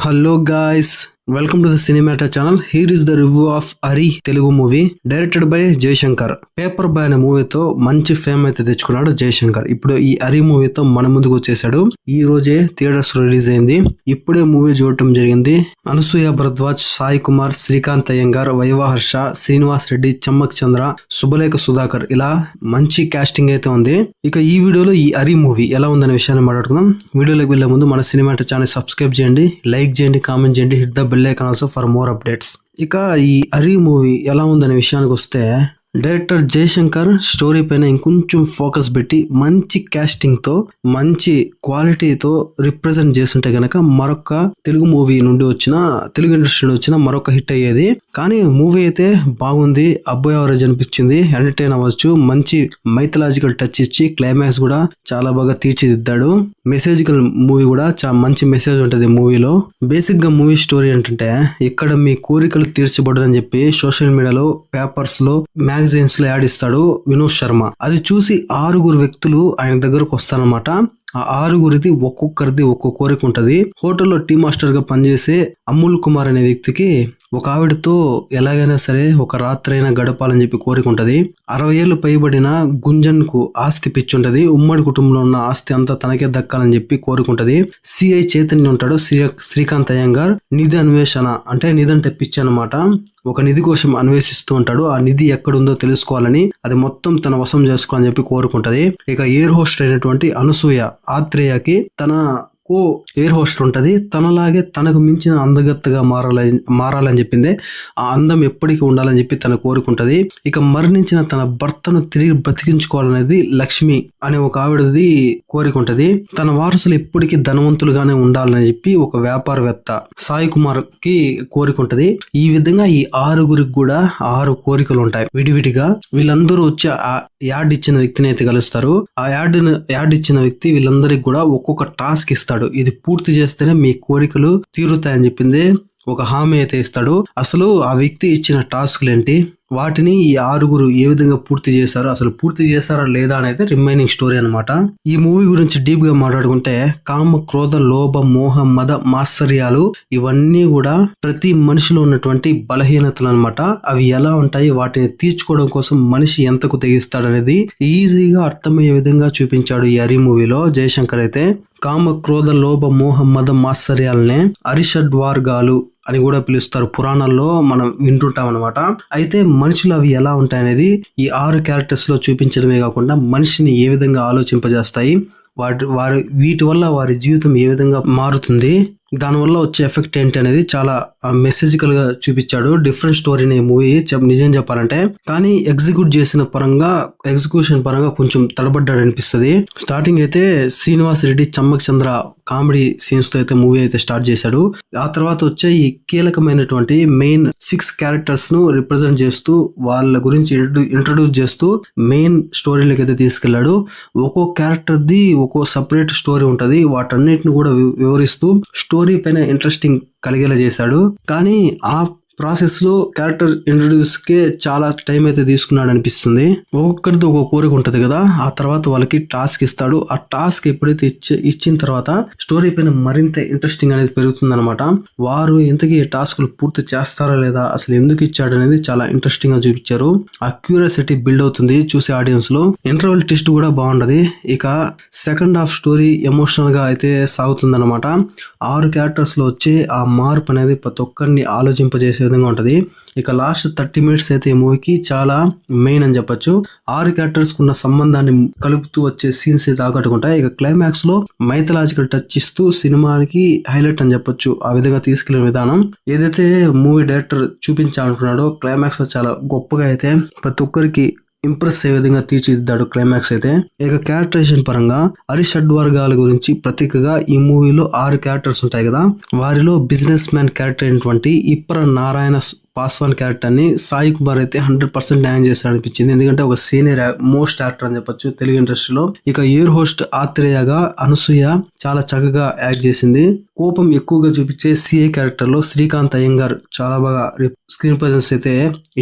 Hello guys, welcome to the Cinemata channel. Here is the review of Ari Telugu movie directed by Jayashankar. Paper boy అనే మూవీతో మంచి fame అయితే తెచ్చుకున్నాడు జయశంకర్. ఇప్పుడు ఈ అరి మూవీతో మన ముందుకు వచ్చేసాడు. ఈ రోజే థియేటర్స్ రిలీజ్ అయింది. ఇప్పుడే మూవీ చూడటం జరిగింది. అనసూయ భరద్వాజ్, సాయి కుమార్, శ్రీకాంత్ అయ్యంగార్, వైవాహర్ష, శ్రీనివాస్ రెడ్డి, చమ్మక్ చంద్ర, శుభలేఖ సుధాకర్, ఇలా మంచి కాస్టింగ్ అయితే ఉంది. ఇక ఈ వీడియోలో ఈ అరి మూవీ ఎలా ఉందనే విషయాన్ని మాట్లాడుకుందాం. వీడియోలోకి వెళ్లే ముందు మన సినిమాటా ఛానల్ సబ్స్క్రైబ్ చేయండి, లైక్ చేయండి, కామెంట్ చేయండి, hit the bell icon also for more updates. ఇక ఈ అరి మూవీ ఎలా ఉందనే విషయానికి వస్తే, డైరెక్టర్ జయశంకర్ స్టోరీ పైన ఇంకొంచెం ఫోకస్ పెట్టి మంచి కాస్టింగ్ తో మంచి క్వాలిటీతో రిప్రజెంట్ చేస్తుంటే గనక మరొక తెలుగు మూవీ నుండి వచ్చిన తెలుగు ఇండస్ట్రీ నుండి వచ్చిన మరొక హిట్ అయ్యేది. కానీ మూవీ అయితే బాగుంది, అబ్బాయి యావరేజ్ అనిపించింది, ఎంటర్టైన్ అవ్వచ్చు. మంచి మైథలాజికల్ టచ్ ఇచ్చి క్లైమాక్స్ కూడా చాలా బాగా తీర్చిదిద్దాడు. మెసేజికల్ మూవీ కూడా చాలా మంచి మెసేజ్ ఉంటది మూవీలో. బేసిక్ గా మూవీ స్టోరీ ఏంటంటే, ఇక్కడ మీ కోరికలు తీర్చబడదని చెప్పి సోషల్ మీడియాలో, పేపర్స్ లో, మ్యాగజైన్స్ లో యాడ్ ఇస్తాడు వినోద్ శర్మ. అది చూసి 6 వ్యక్తులు ఆయన దగ్గరకు వస్తారనమాట. ఆ 6 ఒక్కొక్కరిది ఒక్కొక్క కోరిక ఉంటది. హోటల్లో టీ మాస్టర్ గా పనిచేసే అమూల్ కుమార్ అనే వ్యక్తికి ఒక ఆవిడతో ఎలాగైనా సరే ఒక రాత్రైనా గడపాలని చెప్పి కోరిక ఉంటది. 60 ఏళ్ళు పైబడిన గుంజన్ కు ఆస్తి పిచ్చుంటది. ఉమ్మడి కుటుంబంలో ఉన్న ఆస్తి అంతా తనకే దక్కాలని చెప్పి కోరుకుంటది. సిఐ చైతన్య ఉంటాడు, శ్రీకాంత్ అయ్యంగార్. నిధి అన్వేషణ అంటే నిధి అంటే పిచ్చి అనమాట. ఒక నిధి కోసం అన్వేషిస్తూ ఉంటాడు. ఆ నిధి ఎక్కడుందో తెలుసుకోవాలని, అది మొత్తం తన వశం చేసుకోవాలని చెప్పి కోరుకుంటది. ఇక ఎయిర్ హోస్ట్ అయినటువంటి అనసూయ ఆత్రేయకి తన కో ఎయిర్ హోస్ట్ ఉంటది. తనలాగే తనకు మించిన అందగత్తగా మారాలని చెప్పింది. ఆ అందం ఎప్పటికీ ఉండాలని చెప్పి తన కోరుకుంటది. ఇక మరణించిన తన భర్తను తిరిగి బ్రతికించుకోవాలనేది లక్ష్మి అనే ఒక ఆవిడది కోరిక ఉంటది. తన వారసులు ఎప్పటికీ ధనవంతులుగానే ఉండాలని చెప్పి ఒక వ్యాపారవేత్త సాయి కుమార్ కి కోరిక ఉంటది. ఈ విధంగా ఈ 6 కూడా 6 కోరికలు ఉంటాయి విడివిడిగా. వీళ్ళందరూ వచ్చి ఆ యాడ్ ఇచ్చిన వ్యక్తిని అయితే కలుస్తారు. ఆ యాడ్ ఇచ్చిన వ్యక్తి వీళ్ళందరికి కూడా ఒక్కొక్క టాస్క్ ఇస్తాడు. ఇది పూర్తి చేస్తేనే మీ కోరికలు తీరుతాయని చెప్పింది ఒక హామీ అయితే ఇస్తాడు. అసలు ఆ వ్యక్తి ఇచ్చిన టాస్క్లు ఏంటి, వాటిని ఈ 6 ఏ విధంగా పూర్తి చేశారు, అసలు పూర్తి చేశారా లేదా అనేది రిమైనింగ్ స్టోరీ అనమాట. ఈ మూవీ గురించి డీప్ గా మాట్లాడుకుంటే, కామ, క్రోధ, లోభ, మోహ, మద, మాత్సర్యాలు ఇవన్నీ కూడా ప్రతి మనిషిలో ఉన్నటువంటి బలహీనతలు అనమాట. అవి ఎలా ఉంటాయి, వాటిని తీర్చుకోవడం కోసం మనిషి ఎంతకు తెగిస్తాడనేది ఈజీగా అర్థమయ్యే విధంగా చూపించాడు ఈ అరి మూవీలో జయశంకర్ అయితే. కామ, క్రోధ, లోభ, మోహ, మద, మాత్సర్యాలనే అరిషడ్వర్గాలు అని కూడా పిలుస్తారు. పురాణాల్లో మనం వింటుంటాం అనమాట. అయితే మనుషులు అవి ఎలా ఉంటాయనేది ఈ 6 క్యారెక్టర్స్ లో చూపించడమే కాకుండా మనిషిని ఏ విధంగా ఆలోచింపజేస్తాయి, వీటి వల్ల వారి జీవితం ఏ విధంగా మారుతుంది, దానివల్ల వచ్చే ఎఫెక్ట్ ఏంటి అనేది చాలా మెసేజికల్ గా చూపించాడు. డిఫరెంట్ స్టోరీని మూవీ నిజం చెప్పాలంటే. కానీ ఎగ్జిక్యూషన్ పరంగా కొంచెం తడబడ్డాడు అనిపిస్తుంది. స్టార్టింగ్ అయితే శ్రీనివాస్ రెడ్డి, చమ్మక్ చంద్ర కామెడీ సీన్స్ తో అయితే మూవీ అయితే స్టార్ట్ చేశాడు. ఆ తర్వాత వచ్చే ఈ కీలకమైనటువంటి మెయిన్ 6 క్యారెక్టర్స్ ను రిప్రజెంట్ చేస్తూ వాళ్ళ గురించి ఇంట్రొడ్యూస్ చేస్తూ మెయిన్ స్టోరీలోకి అయితే తీసుకెళ్లాడు. ఒక్కో క్యారెక్టర్ ది ఒక్కో సపరేట్ స్టోరీ ఉంటది. వాటన్నిటిని కూడా వివరిస్తూ స్టోరీ పైన ఇంట్రెస్టింగ్ కలిగేలా చేశాడు. కానీ ఆ ప్రాసెస్ లో క్యారెక్టర్ ఇంట్రొడ్యూస్ కే చాలా టైం అయితే తీసుకున్నాడు అనిపిస్తుంది. ఒక్కొక్కరితో ఒక్కొక్క కోరిక ఉంటది కదా. ఆ తర్వాత వాళ్ళకి టాస్క్ ఇస్తాడు. ఆ టాస్క్ ఎప్పుడైతే ఇచ్చిన తర్వాత స్టోరీ పైన మరింత ఇంట్రెస్టింగ్ అనేది పెరుగుతుంది అనమాట. వారు ఇంతకీ టాస్క్లు పూర్తి చేస్తారా లేదా, అసలు ఎందుకు ఇచ్చాడు అనేది చాలా ఇంట్రెస్టింగ్ గా చూపించారు. ఆ క్యూరియాసిటీ బిల్డ్ అవుతుంది చూసే ఆడియన్స్ లో. ఇంటర్వెల్ ట్విస్ట్ కూడా బాగుంటది. ఇక సెకండ్ హాఫ్ స్టోరీ ఎమోషనల్ గా అయితే సాగుతుంది అనమాట. 6 క్యారెక్టర్స్ లో వచ్చే ఆ మార్పు అనేది ప్రతి ఒక్కరిని ఆలోచింపజేసే విధంగా ఉంటది. ఇక లాస్ట్ 30 మినిట్స్ అయితే ఈ మూవీకి చాలా మెయిన్ అని చెప్పొచ్చు. 6 క్యారెక్టర్స్ కున్న సంబంధాన్ని కలుపుతూ వచ్చే సీన్స్ అయితే ఆకట్టుకుంటాయి. ఇక క్లైమాక్స్ లో మైథలాజికల్ టచ్ ఇస్తూ సినిమాకి హైలైట్ అని చెప్పొచ్చు. ఆ విధంగా తీసుకెళ్లిన విధానం ఏదైతే మూవీ డైరెక్టర్ చూపించాలనుకున్నాడో క్లైమాక్స్ లో చాలా గొప్పగా అయితే ప్రతి ఒక్కరికి ఇంప్రెస్ అయ్యే విధంగా తీర్చిదిద్దాడు క్లైమాక్స్ అయితే. ఇక క్యారెక్టరైజేషన్ పరంగా అరిషడ్వర్గాల గురించి ప్రతీకగా ఈ మూవీలో 6 క్యారెక్టర్స్ ఉంటాయి కదా. వారిలో బిజినెస్ మ్యాన్ క్యారెక్టర్ అయినటువంటి ఇప్పర నారాయణ పాస్వాన్ క్యారెక్టర్ ని సాయి కుమార్ అయితే 100% న్యాయం చేశాడు అనిపించింది. ఎందుకంటే ఒక సీనియర్ మోస్ట్ యాక్టర్ అని చెప్పొచ్చు తెలుగు ఇండస్ట్రీలో. ఇక ఎయిర్ హోస్ట్ ఆత్రేయగా అనసూయ చాలా చక్కగా యాక్ట్ చేసింది. కోపం ఎక్కువగా చూపించే సిఐ క్యారెక్టర్ లో శ్రీకాంత్ అయ్యంగార్ చాలా బాగా స్క్రీన్ ప్రెజెన్స్ అయితే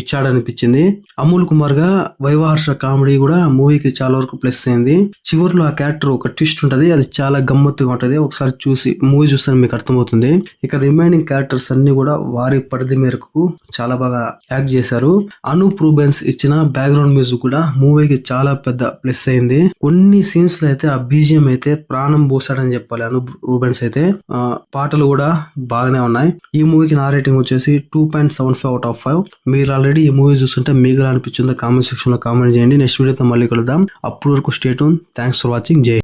ఇచ్చాడనిపించింది. అమూల్ కుమార్ గా వైవాహర్ష కామెడీ కూడా మూవీకి చాలా వరకు ప్లస్ అయింది. చివరిలో ఆ క్యారెక్టర్ ఒక ట్విస్ట్ ఉంటది, అది చాలా గమ్మత్తుగా ఉంటది. ఒకసారి మూవీ చూస్తే మీకు అర్థమవుతుంది. ఇక రిమైనింగ్ క్యారెక్టర్స్ అన్ని కూడా వారి పరిధి మేరకు చాలా బాగా యాక్ట్ చేశారు. అనూప్ రూబెన్స్ ఇచ్చిన బ్యాక్గ్రౌండ్ మ్యూజిక్ కూడా మూవీకి చాలా పెద్ద ప్లస్ అయింది. కొన్ని సీన్స్ లో అయితే ఆ బీజిఎం అయితే ప్రాణం పోసాడని చెప్పాలి. అనూప్ రూబెన్స్ అయితే పాటలు కూడా బాగానే ఉన్నాయి. ఈ మూవీకి నా రేటింగ్ వచ్చేసి 2.75/5. మీరు ఆల్రెడీ ఈ మూవీ చూస్తుంటే మీకు ఎలా అనిపించిందో కామెంట్ సెక్షన్ లో కామెంట్ చేయండి. నెక్స్ట్ వీడియోతో మళ్ళీ కలుద్దాం. అప్పటి వరకు stay tune. Thanks for watching. జై